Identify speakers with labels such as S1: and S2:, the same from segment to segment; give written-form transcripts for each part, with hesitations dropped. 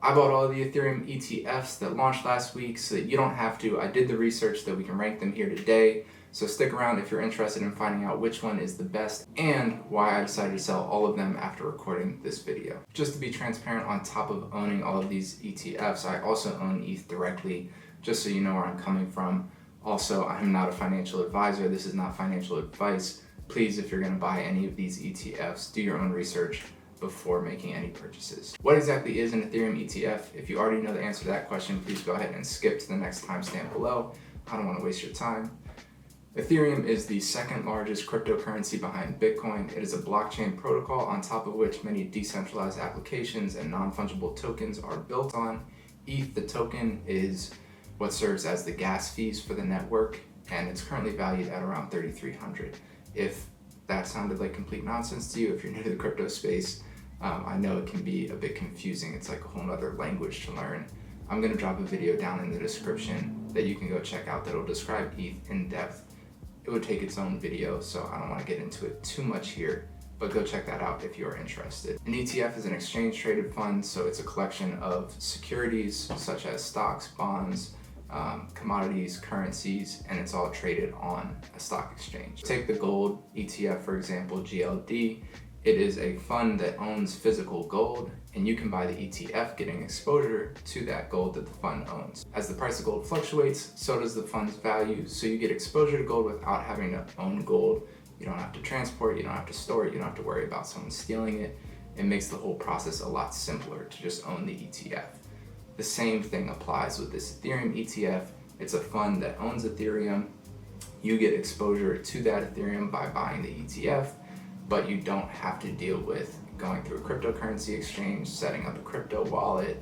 S1: I bought all of the Ethereum ETFs that launched last week so that you don't have to. I did the research that we can rank them here today. So stick around if you're interested in finding out which one is the best and why I decided to sell all of them after recording this video. Just to be transparent, on top of owning all of these ETFs, I also own ETH directly, just so you know where I'm coming from. Also, I'm not a financial advisor. This is not financial advice. Please, if you're going to buy any of these ETFs, do your own research before making any purchases. What exactly is an Ethereum ETF? If you already know the answer to that question, please go ahead and skip to the next timestamp below. I don't want to waste your time. Ethereum is the second largest cryptocurrency behind Bitcoin. It is a blockchain protocol on top of which many decentralized applications and non-fungible tokens are built on. ETH, the token, is what serves as the gas fees for the network, and it's currently valued at around 3,300. If that sounded like complete nonsense to you, if you're new to the crypto space, I know it can be a bit confusing. It's like a whole other language to learn. I'm going to drop a video down in the description that you can go check out that'll describe ETH in depth. It would take its own video, so I don't want to get into it too much here, but go check that out if you're interested. An ETF is an exchange-traded fund, so it's a collection of securities such as stocks, bonds, commodities, currencies, and it's all traded on a stock exchange. Take the gold ETF, for example, GLD. It is a fund that owns physical gold, and you can buy the ETF, getting exposure to that gold that the fund owns. As the price of gold fluctuates, so does the fund's value, so you get exposure to gold without having to own gold. You don't have to transport, you don't have to store it, you don't have to worry about someone stealing it. It makes the whole process a lot simpler to just own the ETF. The same thing applies with this Ethereum ETF. It's a fund that owns Ethereum. You get exposure to that Ethereum by buying the ETF, but you don't have to deal with going through a cryptocurrency exchange, setting up a crypto wallet,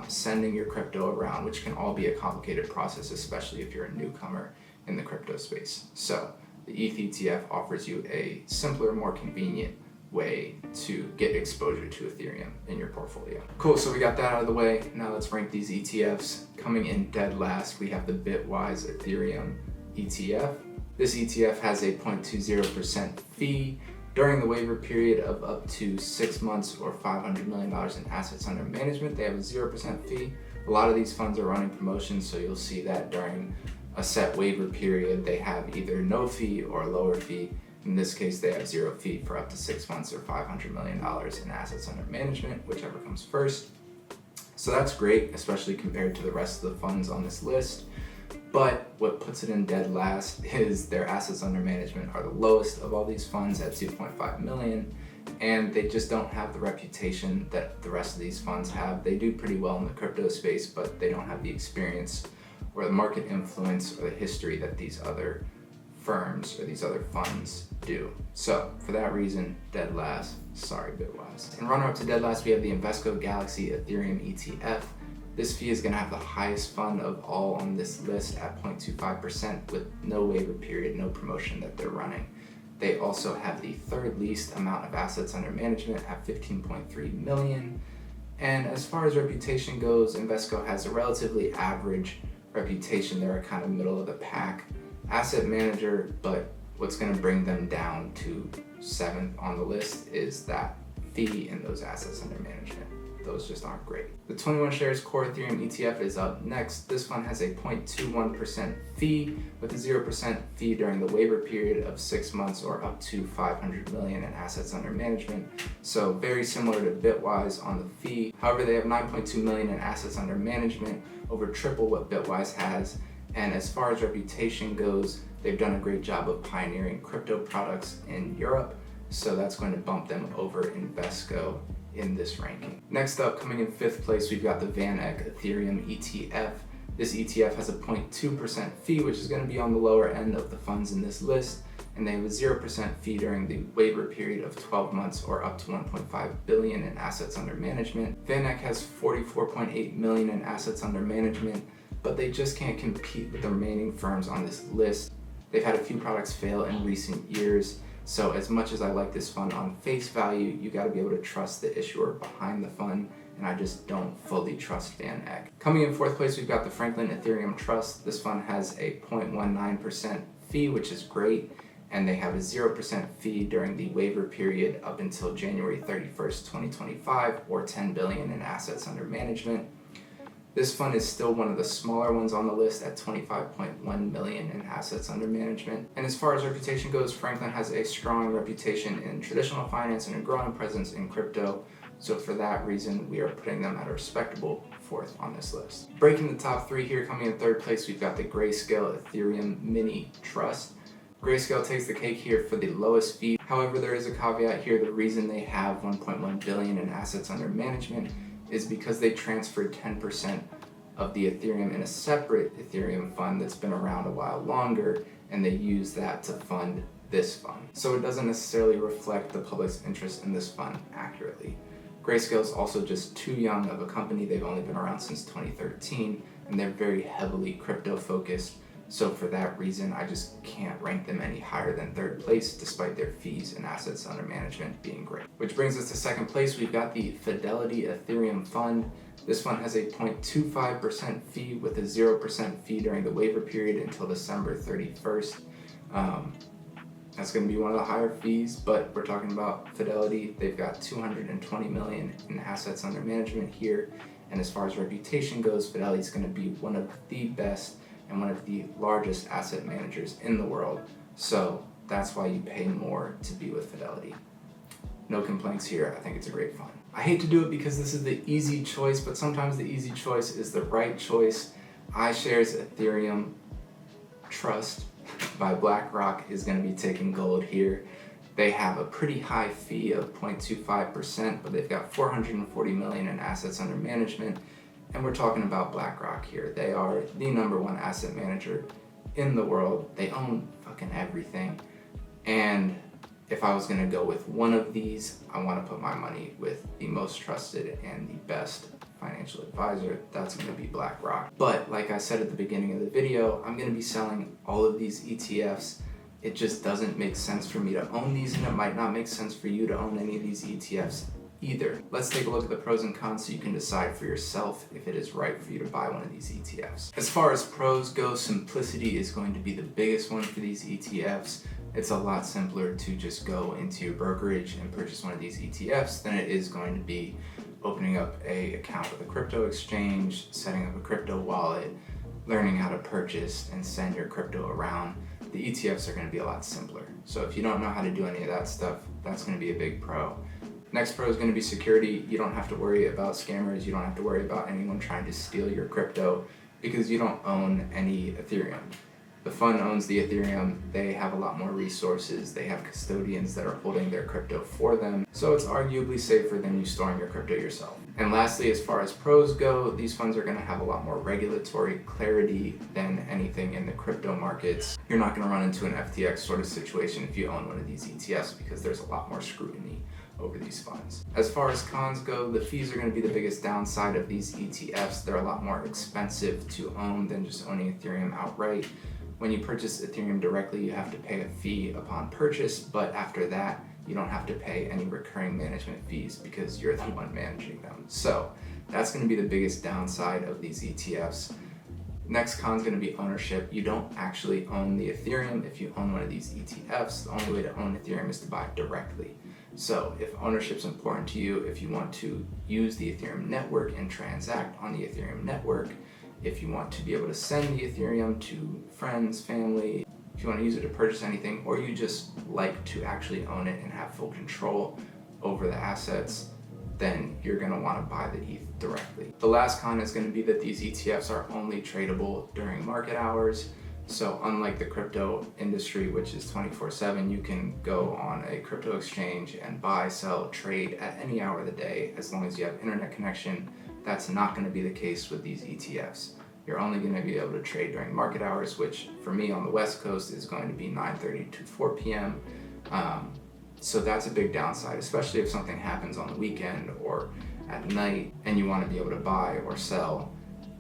S1: sending your crypto around, which can all be a complicated process, especially if you're a newcomer in the crypto space. So the ETH ETF offers you a simpler, more convenient way to get exposure to Ethereum in your portfolio. Cool, so we got that out of the way. Now let's rank these ETFs. Coming in dead last, we have the Bitwise Ethereum ETF. This ETF has a 0.20% fee during the waiver period of up to 6 months or $500 million in assets under management. They have a 0% fee. A lot of these funds are running promotions, so you'll see that during a set waiver period, they have either no fee or a lower fee. In this case, they have 0 fee for up to 6 months or $500 million in assets under management, whichever comes first. So that's great, especially compared to the rest of the funds on this list. But what puts it in dead last is their assets under management are the lowest of all these funds at 2.5 million, and they just don't have the reputation that the rest of these funds have. They do pretty well in the crypto space, but they don't have the experience or the market influence or the history that these other firms or these other funds do. So for that reason, dead last. Sorry, Bitwise. And runner up to dead last, we have the Invesco Galaxy Ethereum ETF. This fee is going to have the highest fund of all on this list at 0.25% with no waiver period, no promotion that they're running. They also have the third least amount of assets under management at 15.3 million. And as far as reputation goes, Invesco has a relatively average reputation. They're a kind of middle of the pack asset manager, but what's going to bring them down to 7th on the list is that fee in those assets under management. Those just aren't great. The 21 shares core Ethereum ETF is up next. This one has a 0.21% fee with a 0% fee during the waiver period of 6 months or up to 500 million in assets under management. So very similar to Bitwise on the fee. However, they have 9.2 million in assets under management, over triple what Bitwise has. And as far as reputation goes, they've done a great job of pioneering crypto products in Europe. So that's going to bump them over Invesco in this ranking. Next up, coming in 5th place, we've got the VanEck Ethereum ETF. This ETF has a 0.2% fee, which is going to be on the lower end of the funds in this list, and they have a 0% fee during the waiver period of 12 months or up to 1.5 billion in assets under management. VanEck has 44.8 million in assets under management, but they just can't compete with the remaining firms on this list. They've had a few products fail in recent years. So as much as I like this fund on face value, you gotta be able to trust the issuer behind the fund, and I just don't fully trust VanEck. Coming in 4th place, we've got the Franklin Ethereum Trust. This fund has a 0.19% fee, which is great, and they have a 0% fee during the waiver period up until January 31st, 2025, or $10 billion in assets under management. This fund is still one of the smaller ones on the list at $25.1 million in assets under management. And as far as reputation goes, Franklin has a strong reputation in traditional finance and a growing presence in crypto. So for that reason, we are putting them at a respectable 4th on this list. Breaking the top 3 here, coming in 3rd place, we've got the Grayscale Ethereum Mini Trust. Grayscale takes the cake here for the lowest fee. However, there is a caveat here. The reason they have $1.1 billion in assets under management is because they transferred 10% of the Ethereum in a separate Ethereum fund that's been around a while longer, and they use that to fund this fund. So it doesn't necessarily reflect the public's interest in this fund accurately. Grayscale is also just too young of a company. They've only been around since 2013, and they're very heavily crypto focused. So for that reason, I just can't rank them any higher than 3rd place, despite their fees and assets under management being great. Which brings us to 2nd place. We've got the Fidelity Ethereum Fund. This fund has a 0.25% fee with a 0% fee during the waiver period until December 31st. That's going to be one of the higher fees, but we're talking about Fidelity. They've got $220 million in assets under management here. And as far as reputation goes, Fidelity is going to be one of the best and one of the largest asset managers in the world. So that's why you pay more to be with Fidelity. No complaints here. I think it's a great fund. I hate to do it because this is the easy choice, but sometimes the easy choice is the right choice. iShares Ethereum Trust by BlackRock is going to be taking gold here. They have a pretty high fee of 0.25%, but they've got $440 million in assets under management. And we're talking about BlackRock here. They are the #1 asset manager in the world. They own fucking everything. And if I was gonna go with one of these, I wanna put my money with the most trusted and the best financial advisor. That's gonna be BlackRock. But like I said at the beginning of the video, I'm gonna be selling all of these ETFs. It just doesn't make sense for me to own these, and it might not make sense for you to own any of these ETFs either. Let's take a look at the pros and cons so you can decide for yourself if it is right for you to buy one of these ETFs. As far as pros go, simplicity is going to be the biggest one for these ETFs. It's a lot simpler to just go into your brokerage and purchase one of these ETFs than it is going to be opening up an account with a crypto exchange, setting up a crypto wallet, learning how to purchase and send your crypto around. The ETFs are going to be a lot simpler. So if you don't know how to do any of that stuff, that's going to be a big pro. Next pro is going to be security. You don't have to worry about scammers. You don't have to worry about anyone trying to steal your crypto because you don't own any Ethereum. The fund owns the Ethereum. They have a lot more resources. They have custodians that are holding their crypto for them. So it's arguably safer than you storing your crypto yourself. And lastly, as far as pros go, these funds are going to have a lot more regulatory clarity than anything in the crypto markets. You're not going to run into an FTX sort of situation if you own one of these ETFs because there's a lot more scrutiny over these funds. As far as cons go, the fees are going to be the biggest downside of these ETFs. They're a lot more expensive to own than just owning Ethereum outright. When you purchase Ethereum directly, you have to pay a fee upon purchase, but after that, you don't have to pay any recurring management fees because you're the one managing them. So that's going to be the biggest downside of these ETFs. Next con is going to be ownership. You don't actually own the Ethereum if you own one of these ETFs. The only way to own Ethereum is to buy it directly. So if ownership is important to you, if you want to use the Ethereum network and transact on the Ethereum network, if you want to be able to send the Ethereum to friends, family, if you want to use it to purchase anything, or you just like to actually own it and have full control over the assets, then you're going to want to buy the ETH directly. The last con is going to be that these ETFs are only tradable during market hours. So unlike the crypto industry, which is 24/7, you can go on a crypto exchange and buy, sell, trade at any hour of the day as long as you have internet connection. That's not going to be the case with these ETFs. You're only going to be able to trade during market hours, which for me on the West Coast is going to be 9:30 to 4 p.m. So that's a big downside, especially if something happens on the weekend or at night and you want to be able to buy or sell.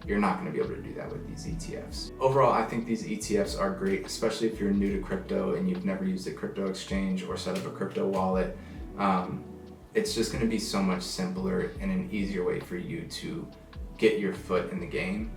S1: You're not going to be able to do that with these ETFs. Overall, I think these ETFs are great, especially if you're new to crypto and you've never used a crypto exchange or set up a crypto wallet. It's just going to be so much simpler and an easier way for you to get your foot in the game.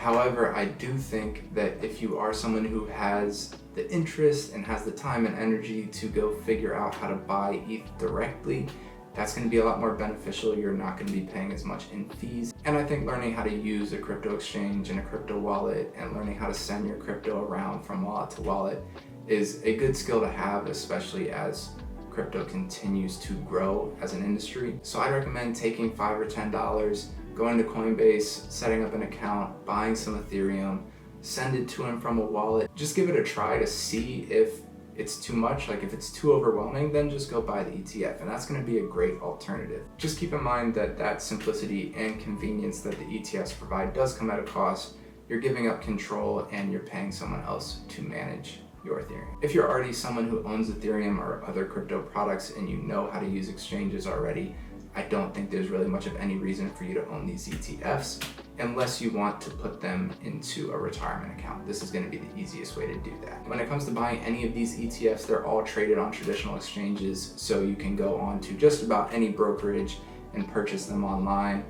S1: However, I do think that if you are someone who has the interest and has the time and energy to go figure out how to buy ETH directly, that's going to be a lot more beneficial. You're not going to be paying as much in fees. And I think learning how to use a crypto exchange and a crypto wallet and learning how to send your crypto around from wallet to wallet is a good skill to have, especially as crypto continues to grow as an industry. So I recommend taking $5 or $10, going to Coinbase, setting up an account, buying some Ethereum, send it to and from a wallet. Just give it a try to see if it's too much. Like if it's too overwhelming, then just go buy the ETF, and that's going to be a great alternative. Just keep in mind that that simplicity and convenience that the ETFs provide does come at a cost. You're giving up control and you're paying someone else to manage your Ethereum. If you're already someone who owns Ethereum or other crypto products and you know how to use exchanges already, I don't think there's really much of any reason for you to own these ETFs unless you want to put them into a retirement account. This is going to be the easiest way to do that. When it comes to buying any of these ETFs, they're all traded on traditional exchanges, so you can go on to just about any brokerage and purchase them online.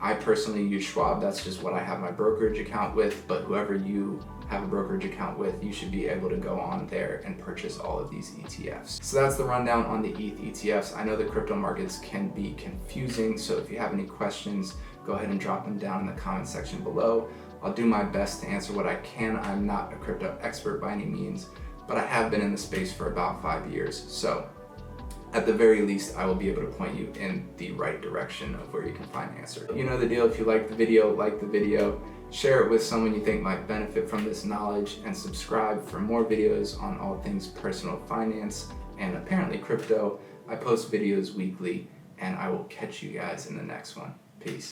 S1: I personally use Schwab. That's just what I have my brokerage account with, but whoever you have a brokerage account with, you should be able to go on there and purchase all of these ETFs. So that's the rundown on the ETH ETFs. I know the crypto markets can be confusing, so if you have any questions, go ahead and drop them down in the comment section below. I'll do my best to answer what I can. I'm not a crypto expert by any means, but I have been in the space for about 5 years. So at the very least, I will be able to point you in the right direction of where you can find an answer. You know the deal. If you like the video, share it with someone you think might benefit from this knowledge, and subscribe for more videos on all things personal finance and apparently crypto. I post videos weekly, and I will catch you guys in the next one. Peace.